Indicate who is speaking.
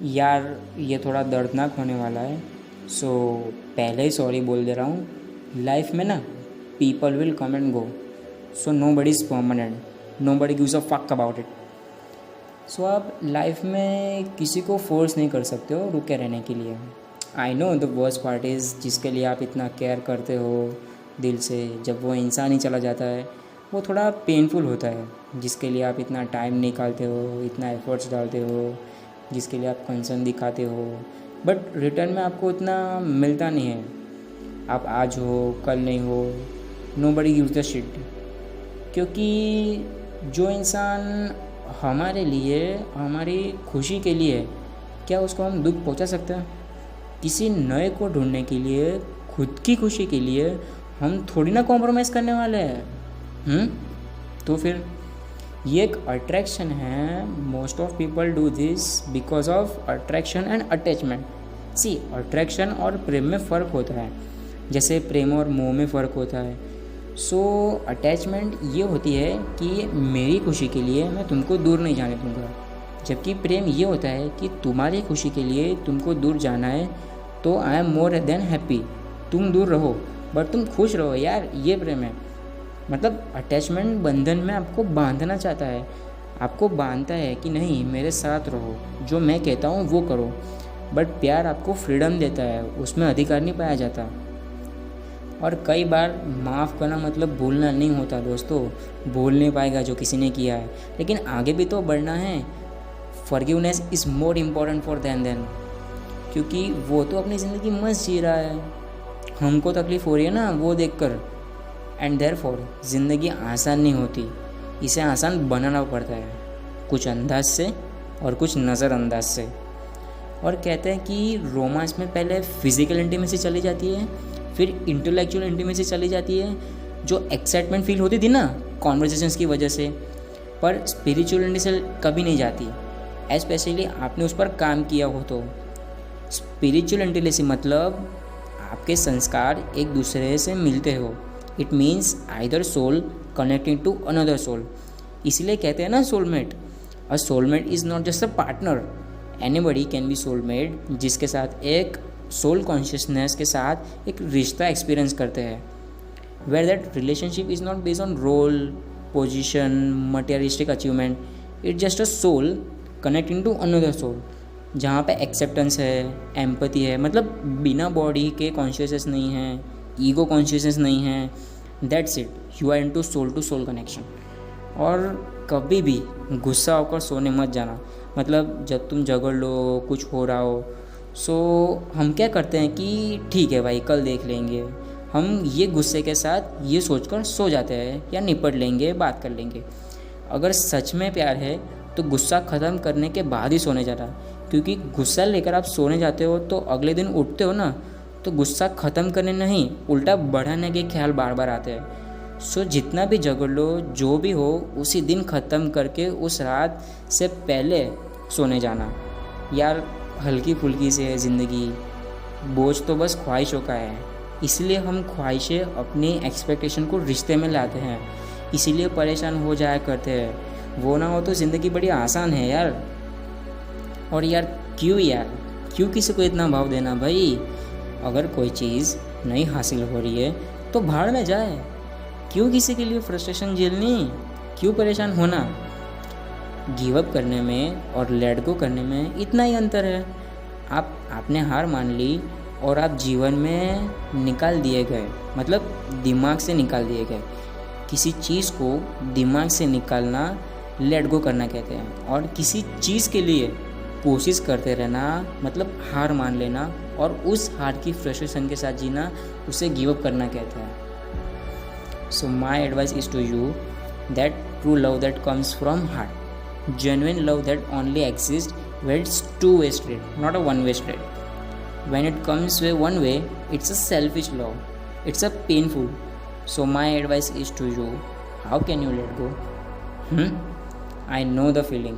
Speaker 1: यार ये थोड़ा दर्दनाक होने वाला है, सो पहले ही सॉरी बोल दे रहा हूँ। लाइफ में ना people will come and go, so nobody is permanent, nobody gives a fuck about it. So आप लाइफ में किसी को फोर्स नहीं कर सकते हो रुके रहने के लिए। I know the worst part is जिसके लिए आप इतना केयर करते हो दिल से, जब वो इंसान ही चला जाता है वो थोड़ा पेनफुल होता है। जिसके लिए आप इतना टाइम निकालते हो, इतना एफर्ट्स डालते हो, जिसके लिए आप कंसर्न दिखाते हो, बट रिटर्न में आपको इतना मिलता नहीं है। आप आज हो कल नहीं हो, nobody gives the shit. क्योंकि जो इंसान हमारे लिए, हमारी खुशी के लिए, क्या उसको हम दुख पहुंचा सकते हैं? किसी नए को ढूंढने के लिए, खुद की खुशी के लिए हम थोड़ी ना कॉम्प्रोमाइज़ करने वाले हैं। तो फिर ये एक अट्रैक्शन है। Most of people do this because of attraction and attachment. See, attraction और प्रेम में फ़र्क होता है, जैसे प्रेम और मोह में फ़र्क होता है। सो अटैचमेंट ये होती है कि मेरी खुशी के लिए मैं तुमको दूर नहीं जाने दूंगा, जबकि प्रेम ये होता है कि तुम्हारी खुशी के लिए तुमको दूर जाना है तो I am more than happy, तुम दूर रहो बट तुम खुश रहो। यार ये प्रेम है। मतलब अटैचमेंट बंधन में आपको बांधना चाहता है, आपको बांधता है कि नहीं मेरे साथ रहो, जो मैं कहता हूँ वो करो। बट प्यार आपको फ्रीडम देता है, उसमें अधिकार नहीं पाया जाता। और कई बार माफ़ करना मतलब भूलना नहीं होता दोस्तों। भूल नहीं पाएगा जो किसी ने किया है, लेकिन आगे भी तो बढ़ना है। Forgiveness is more important for then क्योंकि वो तो अपनी ज़िंदगी मस्त जी रहा है, हमको तकलीफ़ हो रही है ना वो देखकर। एंड देयरफॉर ज़िंदगी आसान नहीं होती, इसे आसान बनाना पड़ता है, कुछ अंदाज से और कुछ नज़रअंदाज से। और कहते हैं कि रोमांस में पहले फिज़िकल इंटीमेसी चली जाती है, फिर इंटेलेक्चुअल इंटीमेसी चली जाती है, जो एक्साइटमेंट फील होती थी ना कॉन्वर्जेशंस की वजह से, पर स्पिरिचुअल इंटीमेसी कभी नहीं जाती, स्पेशली आपने उस पर काम किया हो तो। स्पिरिचुअल इंटीमेसी मतलब आपके संस्कार एक दूसरे से मिलते हो। It means either soul connecting to another soul. इसलिए कहते हैं ना soulmate. A soulmate is not just a partner, anybody can be soulmate, जिसके साथ एक सोल कॉन्शियसनेस के साथ एक रिश्ता एक्सपीरियंस करते हैं, where that relationship is not based on role, position, materialistic achievement. It's just a soul connecting to another soul, जहाँ पे एक्सेप्टेंस है, एम्पैथी है, मतलब बिना बॉडी के कॉन्शियसनेस नहीं है, ईगो कॉन्शियसनेस नहीं है। That's it, you are into soul connection. और कभी भी गुस्सा होकर सोने मत जाना। मतलब जब तुम झगड़ लो, कुछ हो रहा हो, सो हम क्या करते हैं कि ठीक है भाई कल देख लेंगे, हम ये गुस्से के साथ ये सोचकर सो जाते हैं या निपट लेंगे, बात कर लेंगे। अगर सच में प्यार है तो गुस्सा ख़त्म करने के बाद ही सोने जाना, क्योंकि गुस्सा लेकर आप सोने जाते हो तो अगले दिन उठते हो ना तो गुस्सा ख़त्म करने नहीं, उल्टा बढ़ाने के ख्याल बार बार आते हैं। सो जितना भी झगड़ लो, जो भी हो, उसी दिन ख़त्म करके उस रात से पहले सोने जाना। यार हल्की फुल्की से है ज़िंदगी, बोझ तो बस ख्वाहिशों का है। इसलिए हम ख्वाहिशें अपनी एक्सपेक्टेशन को रिश्ते में लाते हैं, इसीलिए परेशान हो जाया करते हैं। वो ना हो तो ज़िंदगी बड़ी आसान है यार। और यार क्यों किसी को इतना भाव देना भाई? अगर कोई चीज़ नहीं हासिल हो रही है तो भाड़ में जाए। क्यों किसी के लिए फ्रस्ट्रेशन झेलनी? क्यों परेशान होना? गिव अप करने में और लेट गो करने में इतना ही अंतर है। आपने हार मान ली और आप जीवन में निकाल दिए गए, मतलब दिमाग से निकाल दिए गए। किसी चीज़ को दिमाग से निकालना लेट गो करना कहते हैं, और किसी चीज़ के लिए कोशिश करते रहना मतलब हार मान लेना, और उस हार की फ्रस्ट्रेशन के साथ जीना उसे गिव अप करना कहते हैं। So my advice is to you that true love that comes from heart, genuine love that only exists where it's two-way street, not a one-way street. When it comes one way, it's a selfish love. It's a painful. So my advice is to you, how can you let go? I know the feeling.